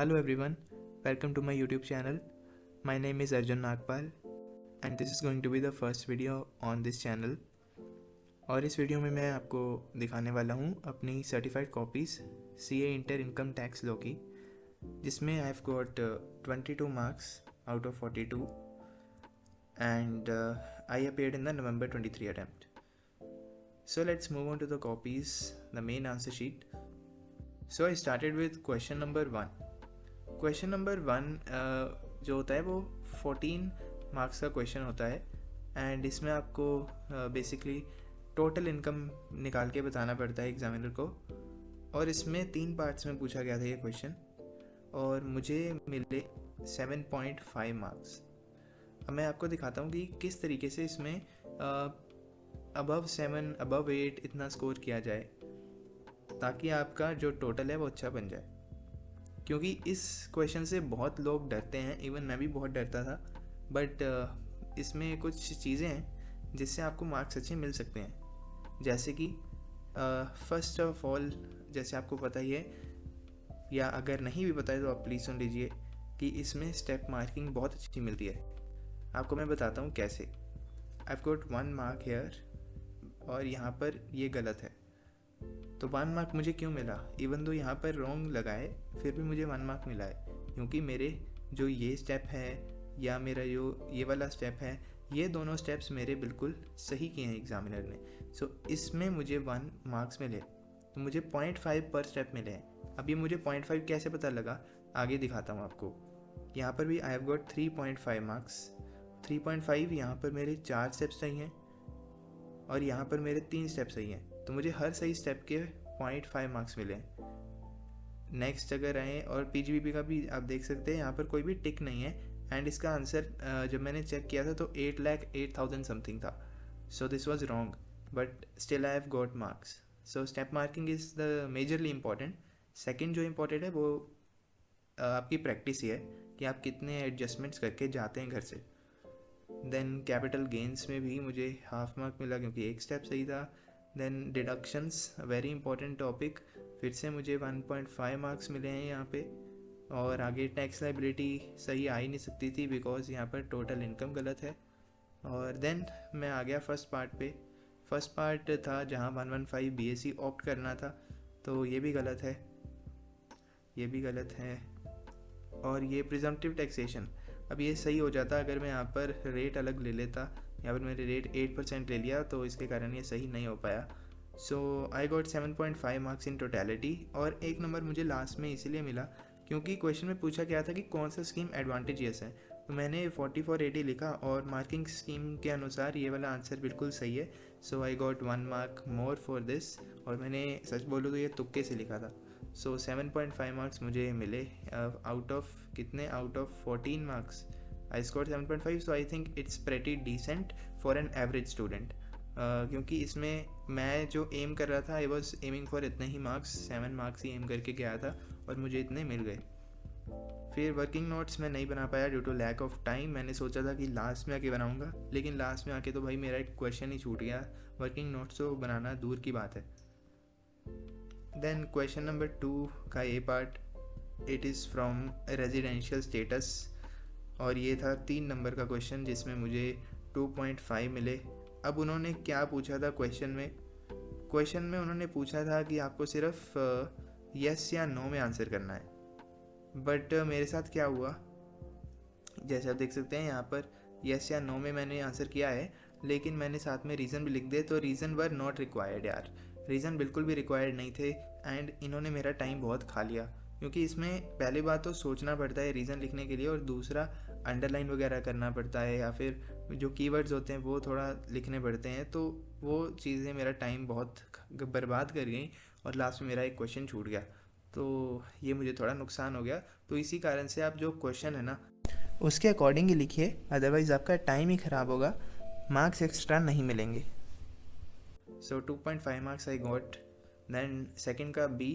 Hello everyone, welcome to my YouTube channel. My name is Arjun Nagpal and this is going to be the first video on this channel. और इस video में मैं आपको दिखाने वाला हूँ अपनी certified copies CA inter income tax law की, जिसमें आई have got 22 marks out of 42 and I appeared in the November 23 attempt. So let's move on to the copies, the main answer sheet. So I started with question number 1. Question number 1 जो होता है वो 14 marks का question होता है and इसमें आपको basically total income निकाल के बताना पड़ता है एग्जामिनर को, और इसमें 3 पार्ट्स में पूछा गया था ये क्वेश्चन और मुझे मिले 7.5 मार्क्स। अब मैं आपको दिखाता हूँ कि किस तरीके से इसमें अबव 7 अबव 8 इतना स्कोर किया जाए ताकि आपका जो टोटल है वो अच्छा बन जाए, क्योंकि इस क्वेश्चन से बहुत लोग डरते हैं, इवन मैं भी बहुत डरता था। बट इसमें कुछ चीज़ें हैं जिससे आपको मार्क्स अच्छे मिल सकते हैं, जैसे कि फर्स्ट ऑफ ऑल, जैसे आपको पता ही है या अगर नहीं भी पता है तो आप प्लीज़ सुन लीजिए कि इसमें स्टेप मार्किंग बहुत अच्छी मिलती है। आपको मैं बताता हूँ कैसे। I have got 1 mark here और यहाँ पर ये गलत है, तो 1 मार्क मुझे क्यों मिला? इवन दो यहाँ पर रॉन्ग लगा है फिर भी मुझे 1 मार्क मिला है, क्योंकि मेरे जो ये स्टेप है या मेरा जो ये वाला स्टेप है, ये दोनों स्टेप्स मेरे बिल्कुल सही किए हैं एग्जामिनर ने। सो इसमें मुझे 1 मार्क्स मिले, तो मुझे 0.5 पर स्टेप मिले हैं। अब ये मुझे 0.5 कैसे पता लगा, आगे दिखाता हूँ आपको। यहाँ पर भी आई हैव गॉट 3.5 मार्क्स। 3.5 यहाँ पर मेरे 4 स्टेप सही हैं और यहाँ पर मेरे 3 स्टेप सही हैं, तो मुझे हर सही स्टेप के 0.5 मार्क्स मिले। नेक्स्ट अगर आए और पीजीबीपी का भी आप देख सकते हैं, यहाँ पर कोई भी टिक नहीं है एंड इसका आंसर जब मैंने चेक किया था तो 8,08,000 समथिंग था। So this was wrong but still I have got marks. So step marking is the majorly important. Second जो इम्पॉर्टेंट है वो आपकी प्रैक्टिस ही है कि आप कितने एडजस्टमेंट्स करके जाते हैं घर से। देन कैपिटल गेंस में भी मुझे हाफ मार्क मिला क्योंकि एक स्टेप सही था। Then deductions, very important topic, फिर से मुझे 1.5 मार्क्स मिले हैं यहाँ पे। और आगे टैक्स लाइबिलिटी सही आ ही नहीं सकती थी बिकॉज यहाँ पर टोटल इनकम गलत है। और देन मैं आ गया फर्स्ट पार्ट पे। फर्स्ट पार्ट था जहाँ 115 BSc ऑप्ट करना था, तो ये भी गलत है, ये भी गलत है। और ये प्रिजम्पटिव टैक्सेशन, अब ये सही हो जाता अगर मैं यहाँ पर रेट अलग ले लेता। यहाँ पर मैंने रेट 8% ले लिया, तो इसके कारण ये सही नहीं हो पाया। So I got 7.5 marks in totality. और 1 नंबर मुझे लास्ट में इसीलिए मिला क्योंकि क्वेश्चन में पूछा गया था कि कौन सा स्कीम एडवांटेजियस है, तो मैंने 4480 लिखा और मार्किंग स्कीम के अनुसार ये वाला आंसर बिल्कुल सही है। So I got 1 mark more for this, और मैंने सच बोलूँ तो ये तुक्के से लिखा था। सो 7.5 मार्क्स मुझे मिले आउट ऑफ कितने, out of 14 marks I score 7.5। So I think it's pretty decent for an average student, क्योंकि इसमें मैं जो एम कर रहा था आई वॉज एमिंग फॉर इतने ही मार्क्स, 7 मार्क्स ही एम करके गया था और मुझे इतने मिल गए। फिर वर्किंग नोट्स मैं नहीं बना पाया due to lack of time. मैंने सोचा था कि लास्ट में आके बनाऊंगा, लेकिन लास्ट में आके तो भाई मेरा एक क्वेश्चन ही छूट गया। वर्किंग नोट्स तो बनाना दूर की बात है। देन क्वेश्चन नंबर 2 का A part, it is from residential status, और ये था 3 नंबर का क्वेश्चन जिसमें मुझे 2.5 मिले। अब उन्होंने क्या पूछा था क्वेश्चन में उन्होंने पूछा था कि आपको सिर्फ यस या नो में आंसर करना है। बट मेरे साथ क्या हुआ, जैसे आप देख सकते हैं यहाँ पर यस या नो में मैंने आंसर किया है, लेकिन मैंने साथ में रीज़न भी लिख दिए, तो रीज़न वर नॉट रिक्वायर्ड। यार रीज़न बिल्कुल भी रिक्वायर्ड नहीं थे एंड इन्होंने मेरा टाइम बहुत खा लिया, क्योंकि इसमें पहली बात तो सोचना पड़ता है रीज़न लिखने के लिए, और दूसरा अंडरलाइन वगैरह करना पड़ता है या फिर जो कीवर्ड्स होते हैं वो थोड़ा लिखने पड़ते हैं, तो वो चीज़ें मेरा टाइम बहुत बर्बाद कर गई और लास्ट में मेरा एक क्वेश्चन छूट गया, तो ये मुझे थोड़ा नुकसान हो गया। तो इसी कारण से आप जो क्वेश्चन है ना उसके अकॉर्डिंग ही लिखिए, अदरवाइज़ आपका टाइम ही ख़राब होगा, मार्क्स एक्स्ट्रा नहीं मिलेंगे। So 2.5 marks I got. Then second का बी,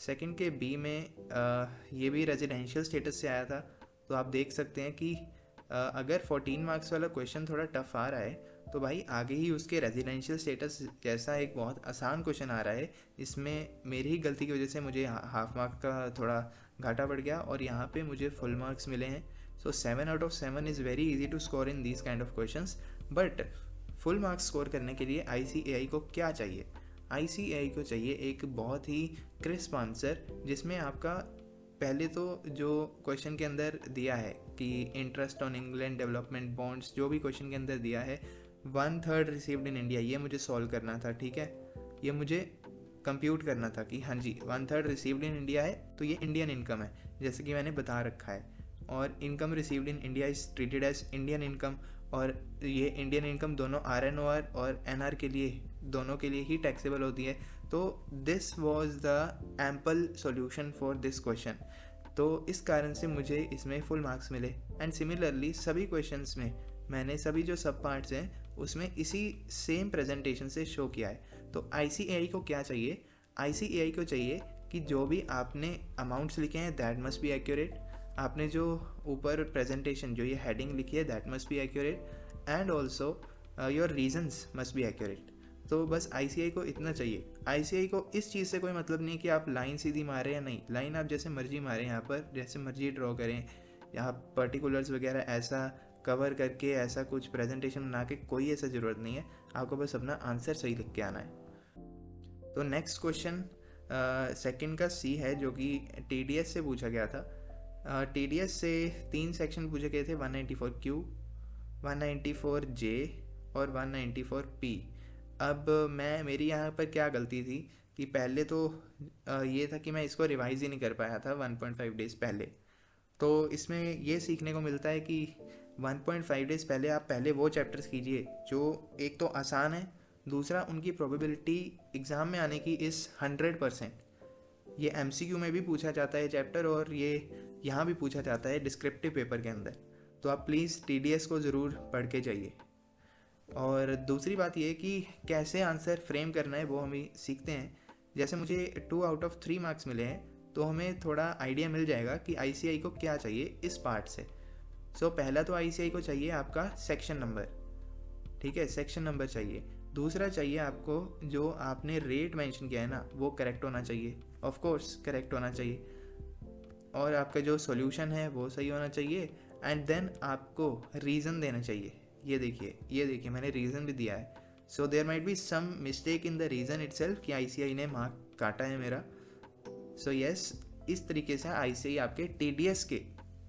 सेकंड के बी में ये भी रेजिडेंशियल स्टेटस से आया था, तो आप देख सकते हैं कि अगर 14 मार्क्स वाला क्वेश्चन थोड़ा टफ आ रहा है तो भाई आगे ही उसके रेजिडेंशियल स्टेटस जैसा एक बहुत आसान क्वेश्चन आ रहा है। इसमें मेरी ही गलती की वजह से मुझे हाफ मार्क का थोड़ा घाटा बढ़ गया और यहाँ पे मुझे फुल मार्क्स मिले हैं। So 7 out of 7 is very easy to score in these kind of questions. But full marks score करने के लिए ICAI को क्या चाहिए? ICAI को चाहिए एक बहुत ही क्रिस्प आंसर, जिसमें आपका पहले तो जो क्वेश्चन के अंदर दिया है कि interest on England development bonds, जो भी क्वेश्चन के अंदर दिया है 1/3 रिसीव्ड इन इंडिया, ये मुझे सॉल्व करना था। ठीक है, ये मुझे कंप्यूट करना था कि हाँ जी 1/3 रिसीव्ड इन इंडिया है तो ये इंडियन इनकम है, जैसे कि मैंने बता रखा है। और income received in India is treated as Indian income, और ये इंडियन इनकम दोनों RNOR और NR के लिए, दोनों के लिए ही टैक्सेबल होती है। तो this was the ample solution for this question. तो इस कारण से मुझे इसमें फुल मार्क्स मिले। एंड सिमिलरली सभी क्वेश्चंस में मैंने सभी जो सब पार्ट्स हैं उसमें इसी सेम प्रेजेंटेशन से शो किया है। तो ICAI को क्या चाहिए? ICAI को चाहिए कि जो भी आपने अमाउंट्स लिखे हैं दैट मस्ट बी एक्यूरेट, आपने जो ऊपर प्रेजेंटेशन जो ये हेडिंग लिखी है that must be accurate, and also your reasons must be accurate. तो बस ICAI को इतना चाहिए। ICAI को इस चीज़ से कोई मतलब नहीं कि आप लाइन सीधी मारें या नहीं, लाइन आप जैसे मर्जी मारें, यहाँ पर जैसे मर्जी ड्रॉ करें, यहाँ पर्टिकुलर्स वगैरह ऐसा कवर करके ऐसा कुछ प्रेजेंटेशन बना के कोई ऐसा ज़रूरत नहीं है, आपको बस अपना आंसर सही लिख के आना है। तो नेक्स्ट क्वेश्चन सेकंड का C है, जो कि TDS से पूछा गया था। TDS से 3 सेक्शन पूछे गए थे, 194Q, 194J और 194P। अब मेरी यहाँ पर क्या गलती थी कि पहले तो ये था कि मैं इसको रिवाइज़ ही नहीं कर पाया था 1.5 डेज़ पहले। तो इसमें ये सीखने को मिलता है कि 1.5 डेज़ पहले आप पहले वो चैप्टर्स कीजिए जो एक तो आसान है, दूसरा उनकी प्रोबेबिलिटी एग्ज़ाम में आने की इस 100%। ये MCQ में भी पूछा जाता है चैप्टर, और ये यहाँ भी पूछा जाता है डिस्क्रिप्टिव पेपर के अंदर। तो आप प्लीज़ TDS को ज़रूर पढ़ के जाइए। और दूसरी बात ये कि कैसे आंसर फ्रेम करना है वो हम सीखते हैं। जैसे मुझे 2 आउट ऑफ 3 मार्क्स मिले हैं, तो हमें थोड़ा आइडिया मिल जाएगा कि ICAI को क्या चाहिए इस पार्ट से। सो पहला तो ICAI को चाहिए आपका सेक्शन नंबर, ठीक है, सेक्शन नंबर चाहिए। दूसरा चाहिए आपको जो आपने रेट मेंशन किया है ना वो करेक्ट होना चाहिए, ऑफ कोर्स करेक्ट होना चाहिए, और आपका जो सॉल्यूशन है वो सही होना चाहिए। एंड देन आपको रीज़न देना चाहिए। ये देखिए मैंने रीज़न भी दिया है। So there might be some mistake in the reason itself कि ICAI ने मार्क काटा है मेरा। सो यस, इस तरीके से ICAI आपके TDS के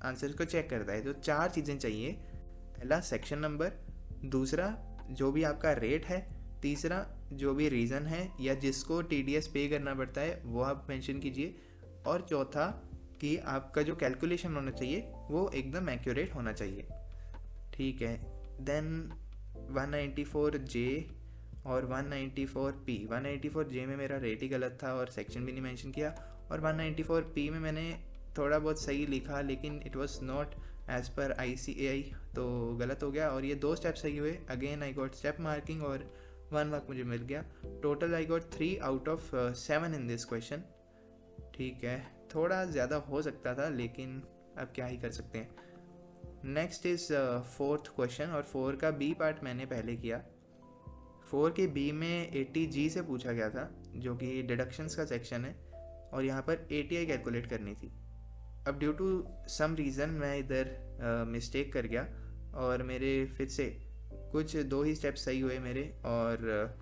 आंसर को चेक करता है। तो 4 चीज़ें चाहिए। पहला सेक्शन नंबर, दूसरा जो भी आपका रेट है, तीसरा जो भी रीज़न है या जिसको TDS पे करना पड़ता है वो आप मेंशन कीजिए, और चौथा कि आपका जो कैलकुलेशन होना चाहिए वो एकदम एक्यूरेट होना चाहिए। ठीक है, देन 194J और 194P। 194J में मेरा रेट ही गलत था और सेक्शन भी नहीं मेंशन किया, और 194P में मैंने थोड़ा बहुत सही लिखा लेकिन it was not as per ICAI, तो गलत हो गया। और ये 2 स्टेप सही हुए, again I got step marking और 1 मार्क मुझे मिल गया। Total I got 3 out of 7 in this question. ठीक है, थोड़ा ज़्यादा हो सकता था लेकिन अब क्या ही कर सकते हैं। नेक्स्ट इज़ 4th क्वेश्चन, और 4 का B पार्ट मैंने पहले किया। 4 के B में 80G से पूछा गया था, जो कि डिडक्शंस का सेक्शन है, और यहाँ पर ATI कैलकुलेट करनी थी। अब ड्यू टू सम रीज़न मैं इधर मिस्टेक कर गया और मेरे फिर से कुछ 2 ही स्टेप सही हुए मेरे, और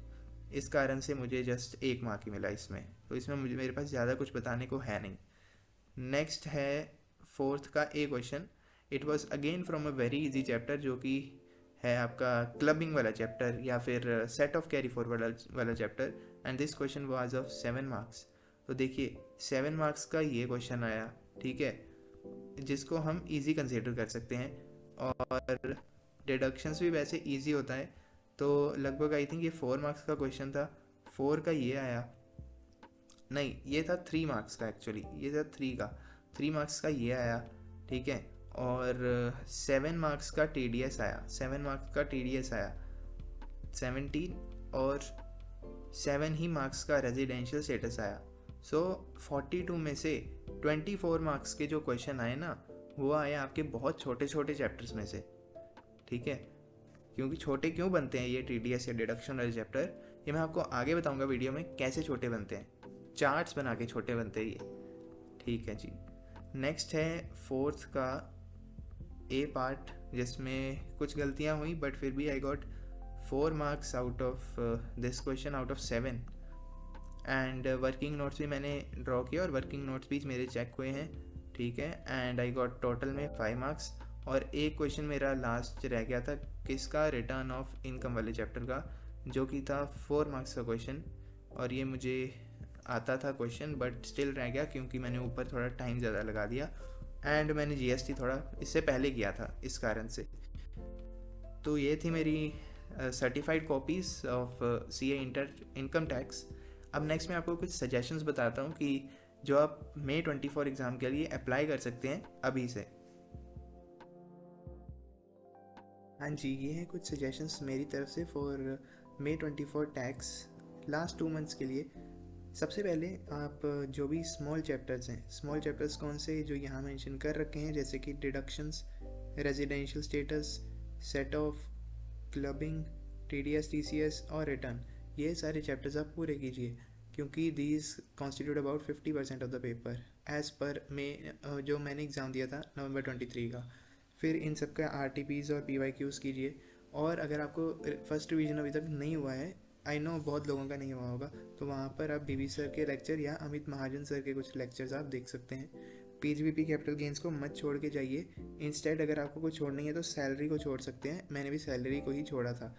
इस कारण से मुझे जस्ट 1 मार्क ही मिला इसमें। तो इसमें मेरे पास ज़्यादा कुछ बताने को है नहीं। नेक्स्ट है 4th का A question. It was again from a very easy chapter, जो कि है आपका क्लबिंग वाला चैप्टर या फिर सेट ऑफ कैरी फॉरवर्ड वाला chapter, and this question was of 7 marks. तो देखिए 7 मार्क्स का ये क्वेश्चन आया, ठीक है, जिसको हम इजी कंसीडर कर सकते हैं, और डिडक्शंस भी वैसे इजी होता है। तो लगभग आई थिंक ये 4 मार्क्स का क्वेश्चन था। 4 का ये आया, नहीं ये था 3 मार्क्स का, एक्चुअली ये था 3 मार्क्स का ये आया, ठीक है। और 7 मार्क्स का TDS आया, 17, और 7 ही मार्क्स का रेजिडेंशियल स्टेटस आया। सो 42 में से 24 मार्क्स के जो क्वेश्चन आए ना वो आए आपके बहुत छोटे छोटे चैप्टर्स में से, ठीक है। क्योंकि छोटे क्यों बनते हैं ये TDS या डिडक्शन वाले चैप्टर, ये मैं आपको आगे बताऊंगा वीडियो में कैसे छोटे बनते हैं। चार्ट्स बना के छोटे बनते हैं ये, ठीक है जी। नेक्स्ट है फोर्थ का ए पार्ट, जिसमें कुछ गलतियाँ हुई बट फिर भी I got 4 marks out of this question out of 7। And working notes भी मैंने ड्रॉ किया और वर्किंग नोट्स भी मेरे चेक हुए हैं, ठीक है। एंड आई गॉट टोटल में 5 मार्क्स। और एक क्वेश्चन मेरा लास्ट रह गया था किसका, रिटर्न ऑफ इनकम वाले चैप्टर का, जो कि था 4 मार्क्स का क्वेश्चन। और ये मुझे आता था क्वेश्चन बट स्टिल रह गया क्योंकि मैंने ऊपर थोड़ा टाइम ज़्यादा लगा दिया एंड मैंने जीएसटी थोड़ा इससे पहले किया था इस कारण से। तो ये थी मेरी certified copies of CA inter income tax. अब नेक्स्ट मैं आपको कुछ सजेशंस बताता हूँ कि जो आप May 24 एग्ज़ाम के लिए अप्लाई कर सकते हैं अभी से। हाँ जी, ये हैं कुछ सजेशंस मेरी तरफ से for May 24 tax last 2 months के लिए। सबसे पहले आप जो भी स्मॉल चैप्टर्स हैं, स्मॉल चैप्टर्स कौन से जो यहाँ मेंशन कर रखे हैं, जैसे कि deductions, residential status, set of, clubbing, TDS, TCS और रिटर्न, ये सारे चैप्टर्स आप पूरे कीजिए क्योंकि these constitute about 50% of the paper as per जो मैंने एग्ज़ाम दिया था November 23 का। फिर इन सब का RTPs और PYQs कीजिए। और अगर आपको फर्स्ट रिवीजन अभी तक नहीं हुआ है, आई नो बहुत लोगों का नहीं हुआ होगा, तो वहाँ पर आप BB सर के लेक्चर या अमित महाजन सर के कुछ लेक्चर्स आप देख सकते हैं। PGBP कैपिटल गेंस को मत छोड़ के जाइए। इंस्टेड अगर आपको कुछ छोड़नी है तो सैलरी को छोड़ सकते हैं, मैंने भी सैलरी को ही छोड़ा था।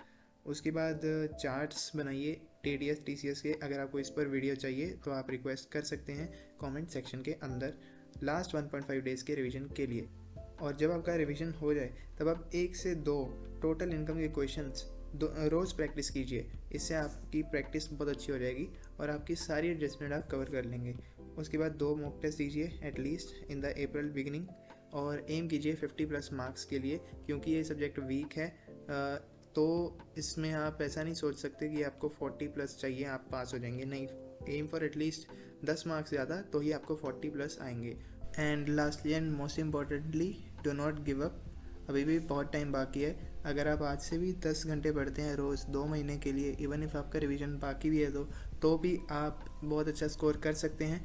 उसके बाद चार्ट्स बनाइए TDS TCS के। अगर आपको इस पर वीडियो चाहिए तो आप रिक्वेस्ट कर सकते हैं कमेंट सेक्शन के अंदर लास्ट 1.5 डेज़ के रिवीजन के लिए। और जब आपका रिवीजन हो जाए तब आप 1 से 2 टोटल इनकम के क्वेश्चंस रोज़ प्रैक्टिस कीजिए। इससे आपकी प्रैक्टिस बहुत अच्छी हो जाएगी और आपकी सारी एडजस्टमेंट आप कवर कर लेंगे। उसके बाद 2 मॉक टेस्ट दीजिए at least in the April beginning और एम कीजिए 50+ मार्क्स के लिए, क्योंकि ये सब्जेक्ट वीक है। तो इसमें आप ऐसा नहीं सोच सकते कि आपको 40+ चाहिए आप पास हो जाएंगे, नहीं। एम फॉर एटलीस्ट 10 मार्क्स ज़्यादा तो ही आपको 40+ आएंगे। And lastly and most importantly, do not give up. अभी भी बहुत टाइम बाकी है। अगर आप आज से भी 10 घंटे पढ़ते हैं रोज़ 2 महीने के लिए, इवन इफ़ आपका रिवीजन बाकी भी है तो भी आप बहुत अच्छा स्कोर कर सकते हैं।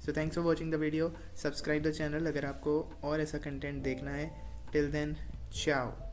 So thanks for watching the video. Subscribe the channel अगर आपको और ऐसा कंटेंट देखना है। टिल देन, चाओ।